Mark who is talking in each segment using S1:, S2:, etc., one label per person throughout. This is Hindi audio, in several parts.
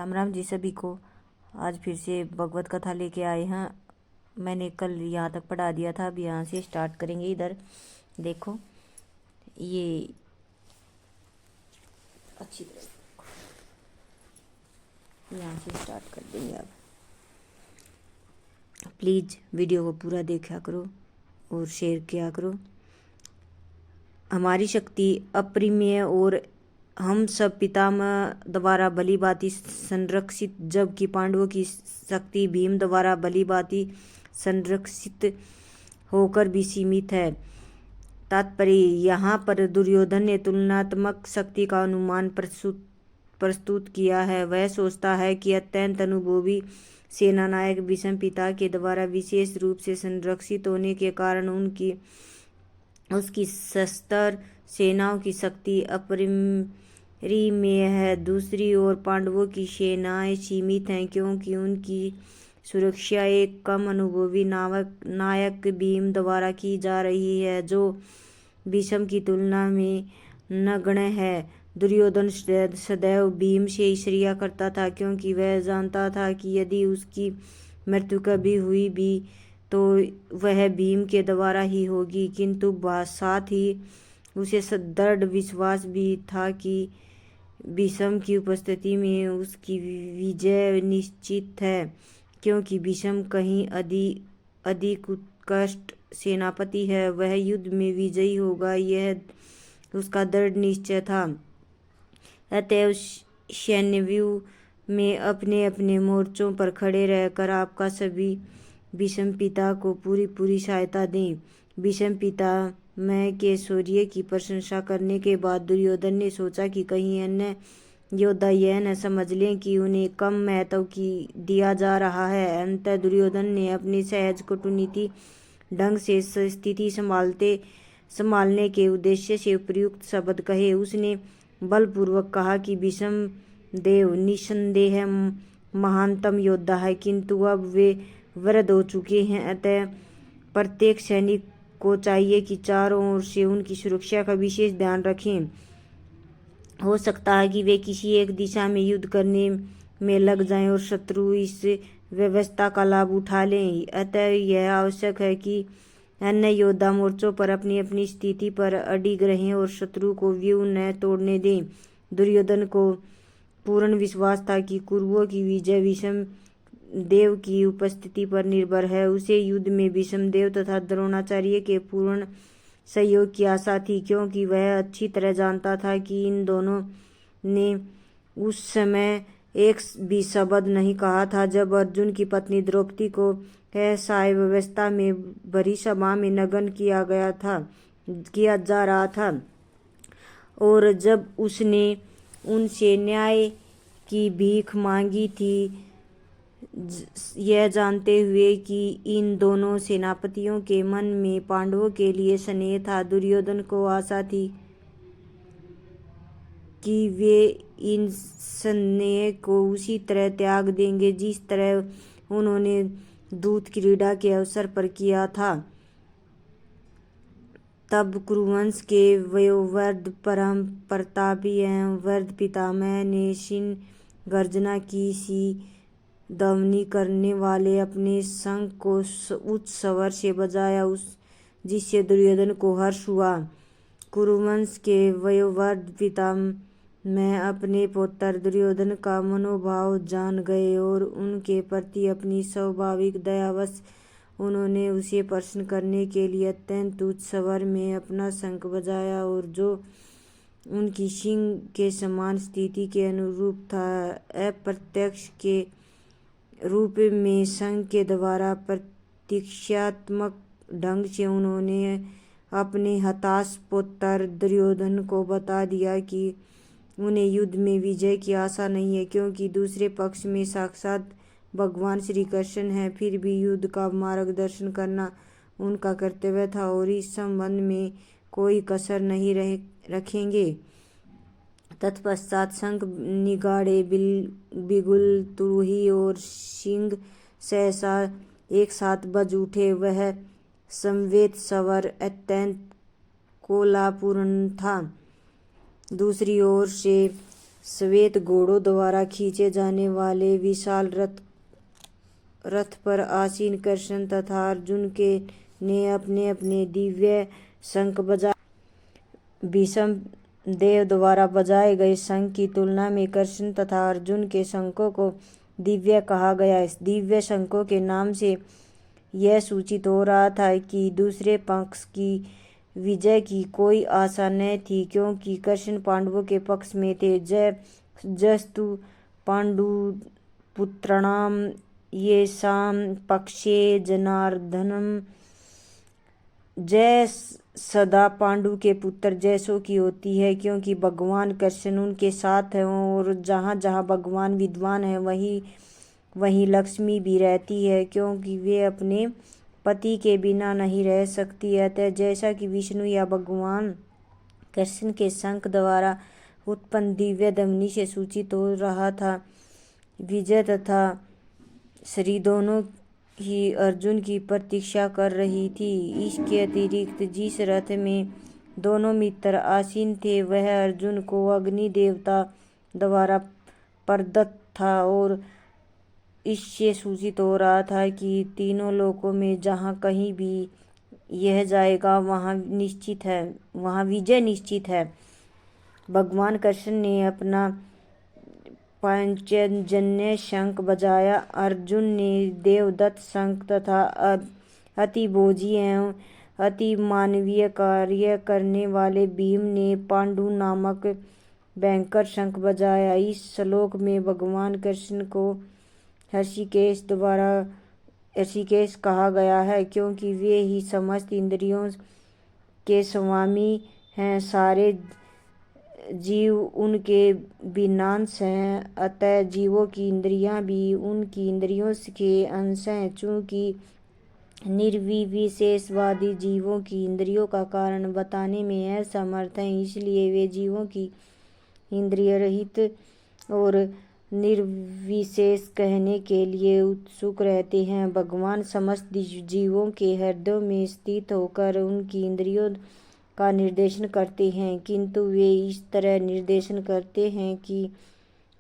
S1: राम राम जी सभी को। आज फिर से भगवत कथा लेके आए हैं। मैंने कल यहाँ तक पढ़ा दिया था, अब यहाँ से स्टार्ट करेंगे। इधर देखो, ये अच्छी तरह यहाँ से स्टार्ट कर देंगे। अब प्लीज़ वीडियो को पूरा देखा करो और शेयर किया करो। हमारी शक्ति अपरिमेय और हम सब पितामह द्वारा भली भांति संरक्षित, जबकि पांडवों की शक्ति भीम द्वारा भली भांति संरक्षित होकर भी सीमित है। तात्पर्य, यहाँ पर दुर्योधन ने तुलनात्मक शक्ति का अनुमान प्रस्तुत किया है। वह सोचता है कि अत्यंत अनुभवी सेनानायक भीष्म पिता के द्वारा विशेष रूप से संरक्षित होने के कारण उसकी शस्त्र सेनाओं की शक्ति अपरिमेय है। दूसरी ओर पांडवों की सेनाएं सीमित हैं, क्योंकि उनकी सुरक्षा एक कम अनुभवी नायक भीम द्वारा की जा रही है, जो भीष्म की तुलना में नगण्य है। दुर्योधन सदैव भीम से ईर्ष्या करता था, क्योंकि वह जानता था कि यदि उसकी मृत्यु कभी हुई भी तो वह भीम के द्वारा ही होगी, किंतु साथ ही उसे दृढ़ विश्वास भी था कि भीष्म की उपस्थिति में उसकी विजय निश्चित है, क्योंकि भीष्म कहीं अधिक उत्कृष्ट सेनापति है। वह युद्ध में विजयी होगा, यह उसका दृढ़ निश्चय था। अतएव सैन्यव्यूह में अपने अपने मोर्चों पर खड़े रहकर आपका सभी भीष्म पिता को पूरी सहायता दें। भीष्म पितामह के शौर्य की प्रशंसा करने के बाद दुर्योधन ने सोचा कि कहीं अन्य योद्धा यह न समझ लें कि उन्हें कम महत्व दिया जा रहा है। अंततः दुर्योधन ने अपनी सहज कूटनीति ढंग से स्थिति संभालने के उद्देश्य से उपयुक्त शब्द कहे। उसने बलपूर्वक कहा कि भीष्म देव निस्संदेह महानतम योद्धा है, किंतु अब वे वृद्ध हो चुके हैं। अतः प्रत्येक सैनिक को चाहिए कि चारों ओर से उनकी सुरक्षा का विशेष ध्यान रखें। हो सकता है कि वे किसी एक दिशा में युद्ध करने में लग जाएं और शत्रु इस व्यवस्था का लाभ उठा लें। अतः यह आवश्यक है कि अन्य योद्धा मोर्चों पर अपनी अपनी स्थिति पर अडिग रहें और शत्रु को व्यूह न तोड़ने दें। दुर्योधन को पूर्ण विश्वास था कि कौरवों की विजय भीष्म देव की उपस्थिति पर निर्भर है। उसे युद्ध में भीष्म देव तथा द्रोणाचार्य के पूर्ण सहयोग की आशा थी, क्योंकि वह अच्छी तरह जानता था कि इन दोनों ने उस समय एक भी शब्द नहीं कहा था जब अर्जुन की पत्नी द्रौपदी को असहाय व्यवस्था में भरी सभा में नग्न किया जा रहा था, और जब उसने उनसे न्याय की भीख मांगी थी, यह जानते हुए कि इन दोनों सेनापतियों के मन में पांडवों के लिए स्नेह था। दुर्योधन को आशा थी कि वे इन स्नेह को उसी तरह त्याग देंगे जिस तरह उन्होंने दूत क्रीड़ा के अवसर पर किया था। तब कुरुवंश के वयोवृद्ध परम प्रतापी एवं वृद्ध पितामह ने सिंह गर्जना की सी ध्वनि करने वाले अपने शंख को उच्च स्वर से बजाया, जिससे दुर्योधन को हर्ष हुआ। कुरुवंश के वयोवृद्ध पितामह अपने पुत्र दुर्योधन का मनोभाव जान गए और उनके प्रति अपनी स्वाभाविक दयावश उन्होंने उसे प्रसन्न करने के लिए अत्यंत उच्च स्वर में अपना शंख बजाया, और जो उनकी सिंह के समान स्थिति के अनुरूप था। अप्रत्यक्ष के रूप में शंख के द्वारा प्रतीक्षात्मक ढंग से उन्होंने अपने हताश पुत्र दुर्योधन को बता दिया कि उन्हें युद्ध में विजय की आशा नहीं है, क्योंकि दूसरे पक्ष में साक्षात भगवान श्री कृष्ण है। फिर भी युद्ध का मार्गदर्शन करना उनका कर्तव्य था और इस संबंध में कोई कसर नहीं रखेंगे। तत्पश्चात शंख निगाड़े, बिगुल, तुरही और सींग सहसा एक साथ बज उठे। वह समवेत स्वर अत्यंत कोलापूर्ण था। दूसरी ओर से श्वेत घोड़ों द्वारा खींचे जाने वाले विशाल रथ पर आसीन कृष्ण तथा अर्जुन के ने अपने अपने दिव्य शंख बजाए। भीष्म देव द्वारा बजाए गए शंख की तुलना में कृष्ण तथा अर्जुन के शंखों को दिव्य कहा गया। इस दिव्य शंखों के नाम से यह सूचित हो रहा था कि दूसरे पक्ष की विजय की कोई आशा न थी, क्योंकि कृष्ण पांडवों के पक्ष में थे। जस्तु पांडुपुत्राणाम येषां पक्षे जनार्दनम। जय सदा पांडु के पुत्र जैसों की होती है, क्योंकि भगवान कृष्ण उनके साथ हैं और जहाँ जहाँ भगवान विद्वान है वहीं लक्ष्मी भी रहती है, क्योंकि वे अपने पति के बिना नहीं रह सकती। अतः जैसा कि विष्णु या भगवान कृष्ण के शंख द्वारा उत्पन्न दिव्य ध्वनि से सूचित हो रहा था, विजय तथा श्री दोनों ही अर्जुन की प्रतीक्षा कर रही थी। इसके अतिरिक्त जिस रथ में दोनों मित्र आसीन थे वह अर्जुन को अग्नि देवता द्वारा प्रदत्त था और इससे सूचित हो रहा था कि तीनों लोकों में जहाँ कहीं भी यह जाएगा वहाँ विजय निश्चित है। भगवान कृष्ण ने अपना पांचजन्य शंख बजाया। अर्जुन ने देवदत्त शंख तथा अति भोजी एवं अति मानवीय कार्य करने वाले भीम ने पांडु नामक भयंकर शंख बजाया। इस श्लोक में भगवान कृष्ण को ऋषिकेश कहा गया है, क्योंकि वे ही समस्त इंद्रियों के स्वामी हैं। सारे जीव उनके विनाश हैं, अतः जीवों की इंद्रियां भी उनकी इंद्रियों के अंश हैं। चूँकि निर्विशेषवादी जीवों की इंद्रियों का कारण बताने में असमर्थ हैं, इसलिए वे जीवों की इंद्रिय रहित और निर्विशेष कहने के लिए उत्सुक रहते हैं। भगवान समस्त जीवों के हृदयों में स्थित होकर उनकी इंद्रियों का निर्देशन करते हैं, किंतु वे इस तरह निर्देशन करते हैं कि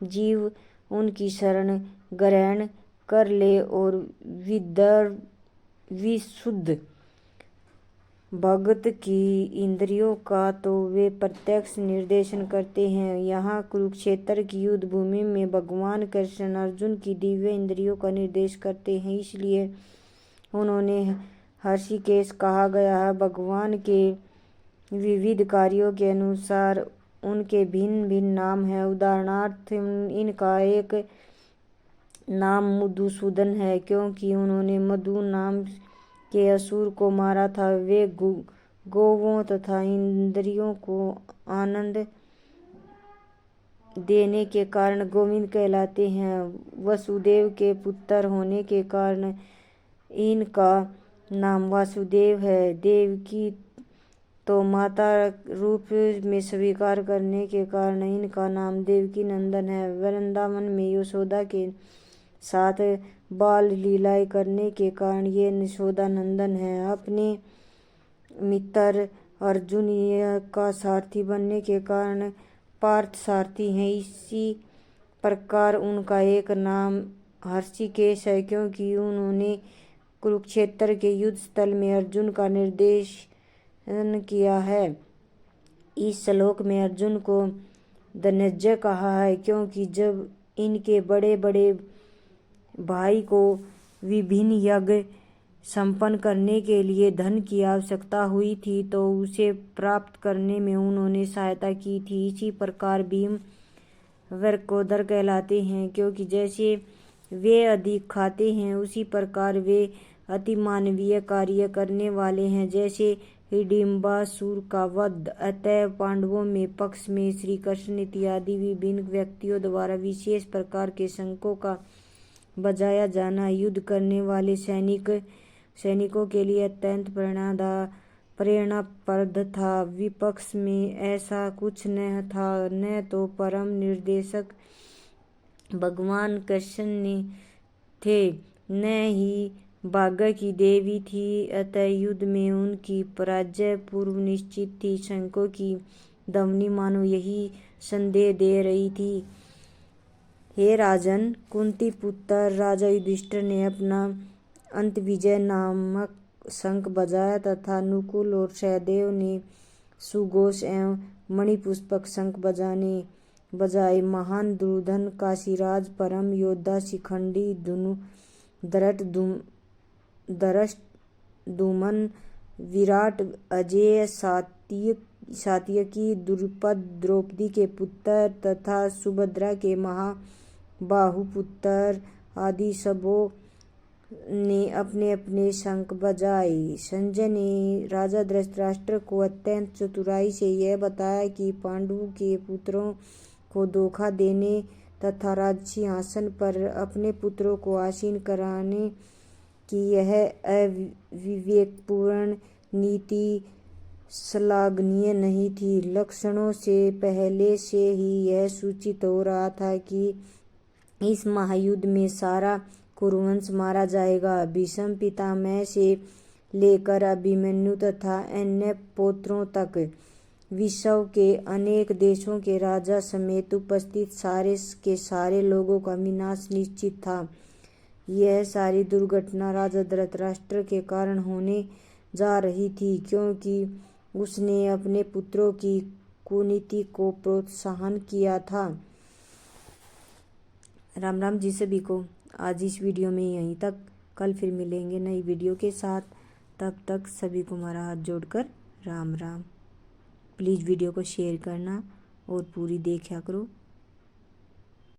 S1: जीव उनकी शरण ग्रहण कर ले और विशुद्ध भगत की इंद्रियों का तो वे प्रत्यक्ष निर्देशन करते हैं। यहाँ कुरुक्षेत्र की युद्ध भूमि में भगवान कृष्ण अर्जुन की दिव्य इंद्रियों का निर्देश करते हैं, इसलिए उन्होंने ऋषिकेश कहा गया है। भगवान के विविध कार्यों के अनुसार उनके भिन्न भिन्न नाम हैं। उदाहरणार्थ इनका एक नाम मधुसूदन है, क्योंकि उन्होंने मधु नाम के असुर को मारा था। वे गौओं तथा इंद्रियों को आनंद देने के कारण गोविंद कहलाते हैं। वसुदेव के पुत्र होने के कारण इनका नाम वासुदेव है। देवकी तो माता रूप में स्वीकार करने के कारण इनका नाम देवकी नंदन है। वृंदावन में यशोदा के साथ बाल लीलाएं करने के कारण ये यशोदा नंदन है। अपने मित्र अर्जुन का सारथी बनने के कारण पार्थ सारथी हैं। इसी प्रकार उनका एक नाम ऋषिकेश है, क्योंकि उन्होंने कुरुक्षेत्र के युद्ध स्थल में अर्जुन का निर्देशन किया है। इस श्लोक में अर्जुन को धनंजय कहा है, क्योंकि जब इनके बड़े बड़े भाई को विभिन्न यज्ञ संपन्न करने के लिए धन की आवश्यकता हुई थी तो उसे प्राप्त करने में उन्होंने सहायता की थी। इसी प्रकार भीम वरकोदर कहलाते हैं, क्योंकि जैसे वे अधिक खाते हैं उसी प्रकार वे अति मानवीय कार्य करने वाले हैं, जैसे हिडिंबासुर का वध। अतः पांडवों में पक्ष में श्री कृष्ण इत्यादि विभिन्न व्यक्तियों द्वारा विशेष प्रकार के शंखों का बजाया जाना युद्ध करने वाले सैनिकों के लिए अत्यंत प्रेरणाप्रद था। विपक्ष में ऐसा कुछ न था, न तो परम निर्देशक भगवान कृष्ण ने थे, न ही भाग्य की देवी थी। अतः युद्ध में उनकी पराजय पूर्व निश्चित थी। शंखों की धवनी मानो यही संदेश दे रही थी। हे राजन, कुंती पुत्र राजा युधिष्ठिर ने अपना अंतविजय नामक शंख बजाया तथा नकुल और सहदेव ने सुघोष एवं मणिपुष्पक शंख बजाए। महान दुर्योधन, काशीराज, परम योद्धा शिखंडी, धृष्टद्युम्न, विराट, अजेय, सात्यकी, द्रुपद, द्रौपदी के पुत्र तथा सुभद्रा के महाबाहु पुत्र आदि सबों ने अपने अपने शंख बजाए। संजय ने राजा धृतराष्ट्र को अत्यंत चतुराई से यह बताया कि पांडवों के पुत्रों को धोखा देने तथा राजसिंहासन पर अपने पुत्रों को आसीन कराने की यह अविवेकपूर्ण नीति श्लाघनीय नहीं थी। लक्षणों से पहले से ही यह सूचित हो रहा था कि इस महायुद्ध में सारा कुरुवंश मारा जाएगा। भीष्म पितामह से लेकर अभिमन्यु तथा अन्य पौत्रों तक विश्व के अनेक देशों के राजा समेत उपस्थित सारे के सारे लोगों का विनाश निश्चित था। यह सारी दुर्घटना राजा धृतराष्ट्र के कारण होने जा रही थी, क्योंकि उसने अपने पुत्रों की कुनीति को प्रोत्साहन किया था। राम राम जी सभी को। आज इस वीडियो में यहीं तक, कल फिर मिलेंगे नई वीडियो के साथ। तब तक सभी को हमारा हाथ जोड़कर राम राम। प्लीज़ वीडियो को शेयर करना और पूरी देखा करो।